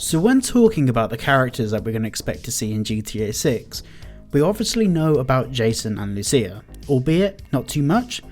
So when talking about the characters that we're going to expect to see in GTA 6, we obviously know about Jason and Lucia, albeit not too much,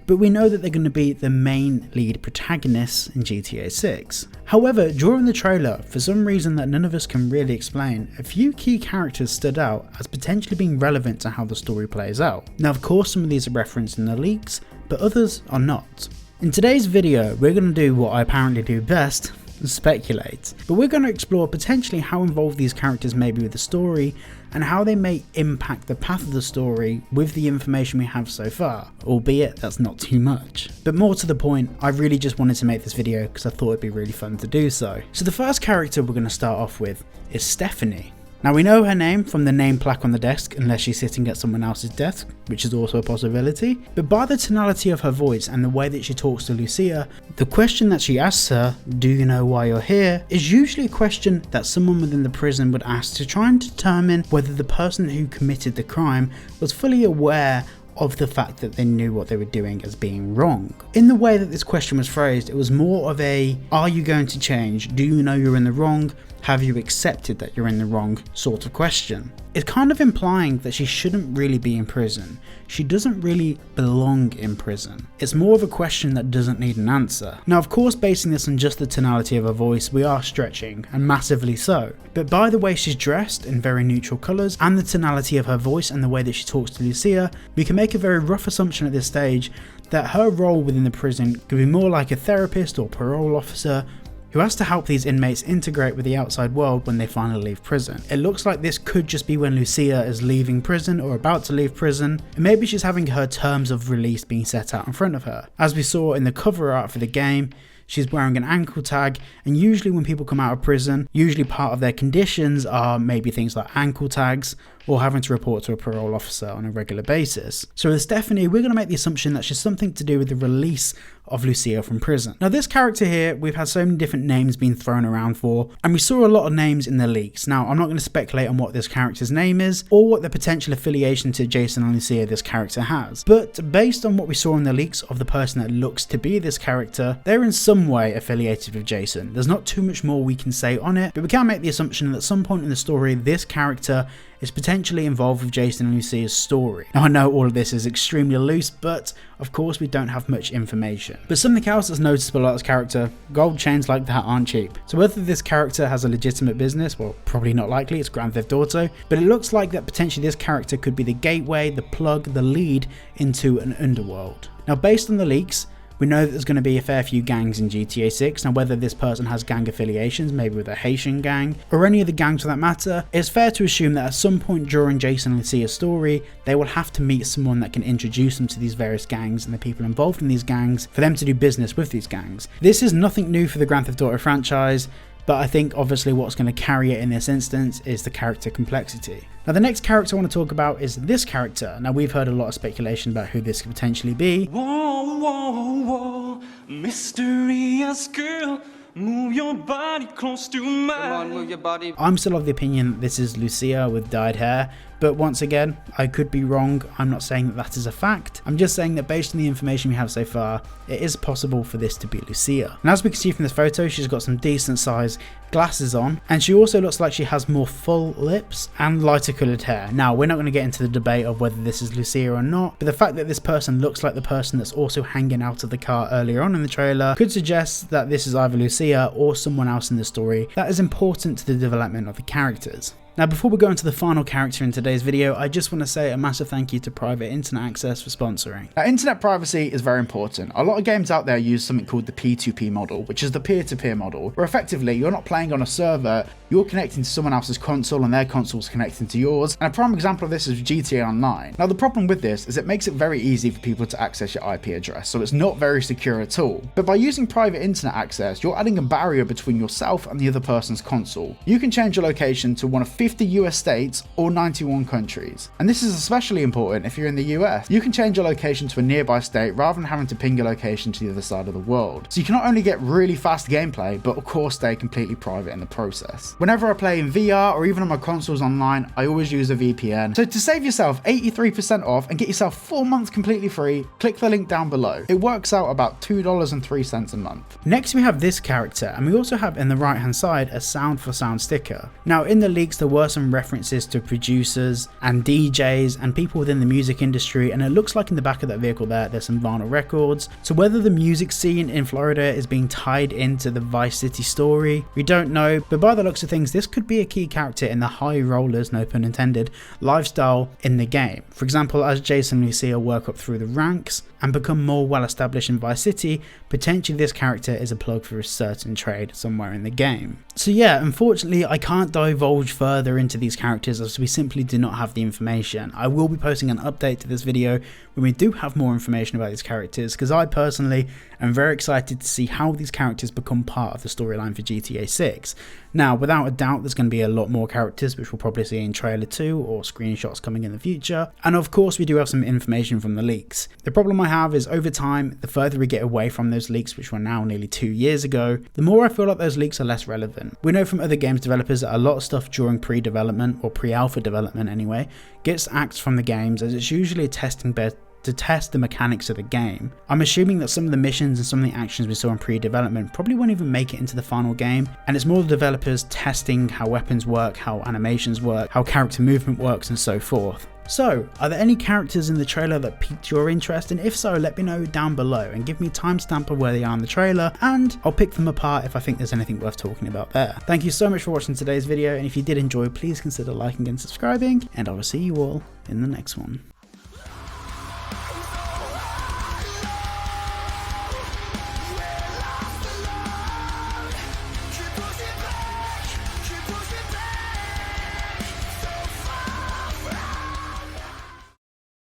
but we know that they're going to be the main lead protagonists in GTA 6. However, during the trailer, for some reason that none of us can really explain, a few key characters stood out as potentially being relevant to how the story plays out. Now of course some of these are referenced in the leaks, but others are not. In today's video, we're going to do what I apparently do best, speculate, but we're going to explore potentially how involved these characters may be with the story and how they may impact the path of the story with the information we have so far, albeit that's not too much. But more to the point, I really just wanted to make this video because I thought it'd be really fun to do so. So the first character we're going to start off with is Stephanie. Now we know her name from the name plaque on the desk, unless she's sitting at someone else's desk, which is also a possibility, but by the tonality of her voice and the way that she talks to Lucia, the question that she asks her, "Do you know why you're here?" is usually a question that someone within the prison would ask to try and determine whether the person who committed the crime was fully aware of the fact that they knew what they were doing as being wrong. In the way that this question was phrased, it was more of a, are you going to change? Do you know you're in the wrong? Have you accepted that you're in the wrong sort of question? It's kind of implying that she shouldn't really be in prison. She doesn't really belong in prison. It's more of a question that doesn't need an answer. Now of course, basing this on just the tonality of her voice, we are stretching, and massively so. But by the way she's dressed in very neutral colours and the tonality of her voice and the way that she talks to Lucia, we can make a very rough assumption at this stage that her role within the prison could be more like a therapist or parole officer who has to help these inmates integrate with the outside world when they finally leave prison. It looks like this could just be when Lucia is leaving prison or about to leave prison, and maybe she's having her terms of release being set out in front of her. As we saw in the cover art for the game, she's wearing an ankle tag, and usually when people come out of prison, usually part of their conditions are maybe things like ankle tags or having to report to a parole officer on a regular basis. So with Stephanie, we're going to make the assumption that she's something to do with the release of Lucia from prison. Now this character here, we've had so many different names being thrown around for, and we saw a lot of names in the leaks. Now I'm not going to speculate on what this character's name is or what the potential affiliation to Jason and Lucia this character has, but based on what we saw in the leaks of the person that looks to be this character, they're in some way affiliated with Jason. There's not too much more we can say on it, but we can make the assumption that at some point in the story this character is potentially involved with Jason and Lucia's story. Now I know all of this is extremely loose, but of course we don't have much information. But something else that's noticeable about this character, gold chains like that aren't cheap. So whether this character has a legitimate business, well probably not likely, it's Grand Theft Auto, but it looks like that potentially this character could be the gateway, the plug, the lead into an underworld. Now based on the leaks, we know that there's going to be a fair few gangs in GTA 6. Now whether this person has gang affiliations, maybe with a Haitian gang, or any other gangs for that matter, it's fair to assume that at some point during Jason and Lucia's story, they will have to meet someone that can introduce them to these various gangs and the people involved in these gangs for them to do business with these gangs. This is nothing new for the Grand Theft Auto franchise, but I think obviously what's going to carry it in this instance is the character complexity. Now the next character I want to talk about is this character. Now we've heard a lot of speculation about who this could potentially be. Whoa, whoa, whoa, mysterious girl, move your body close to mine. Come on, move your body. I'm still of the opinion that this is Lucia with dyed hair, but once again, I could be wrong. I'm not saying that that is a fact. I'm just saying that based on the information we have so far, it is possible for this to be Lucia. And as we can see from this photo, she's got some decent size glasses on, and she also looks like she has more full lips and lighter coloured hair. Now we're not going to get into the debate of whether this is Lucia or not, but the fact that this person looks like the person that's also hanging out of the car earlier on in the trailer could suggest that this is either Lucia or someone else in the story that is important to the development of the characters. Now before we go into the final character in today's video, I just want to say a massive thank you to Private Internet Access for sponsoring. Now internet privacy is very important. A lot of games out there use something called the P2P model, which is the peer-to-peer model, where effectively you're not playing on a server, you're connecting to someone else's console and their console's connecting to yours, and a prime example of this is GTA Online. Now the problem with this is it makes it very easy for people to access your IP address, so it's not very secure at all. But by using private internet access, you're adding a barrier between yourself and the other person's console. You can change your location to one of 50 US states or 91 countries. And this is especially important if you're in the US. You can change your location to a nearby state rather than having to ping your location to the other side of the world. So you can not only get really fast gameplay, but of course stay completely private in the process. Whenever I play in VR or even on my consoles online, I always use a VPN. So to save yourself 83% off and get yourself 4 months completely free, click the link down below. It works out about $2.03 a month. Next we have this character, and we also have in the right hand side a sound for sound sticker. Now in the leaks there were some references to producers and DJs and people within the music industry, and it looks like in the back of that vehicle there's some vinyl records. So whether the music scene in Florida is being tied into the Vice City story, we don't know, but by the looks of things this could be a key character in the high rollers, no pun intended, lifestyle in the game. For example, as Jason and Lucia work up through the ranks and become more well established in Vice City, potentially this character is a plug for a certain trade somewhere in the game. So yeah, unfortunately I can't divulge further into these characters as we simply do not have the information. I will be posting an update to this video when we do have more information about these characters, because I personally am very excited to see how these characters become part of the storyline for GTA 6. Now without a doubt there's going to be a lot more characters which we'll probably see in trailer 2 or screenshots coming in the future, and of course we do have some information from the leaks. The problem I have is over time, the further we get away from those leaks, which were now nearly 2 years ago, the more I feel like those leaks are less relevant. We know from other games developers that a lot of stuff during pre-development, or pre-alpha development anyway, gets axed from the games as it's usually a testing bed to test the mechanics of the game. I'm assuming that some of the missions and some of the actions we saw in pre-development probably won't even make it into the final game, and it's more the developers testing how weapons work, how animations work, how character movement works, and so forth. So, are there any characters in the trailer that piqued your interest, and if so, let me know down below and give me a timestamp of where they are in the trailer, and I'll pick them apart if I think there's anything worth talking about there. Thank you so much for watching today's video, and if you did enjoy, please consider liking and subscribing, and I will see you all in the next one.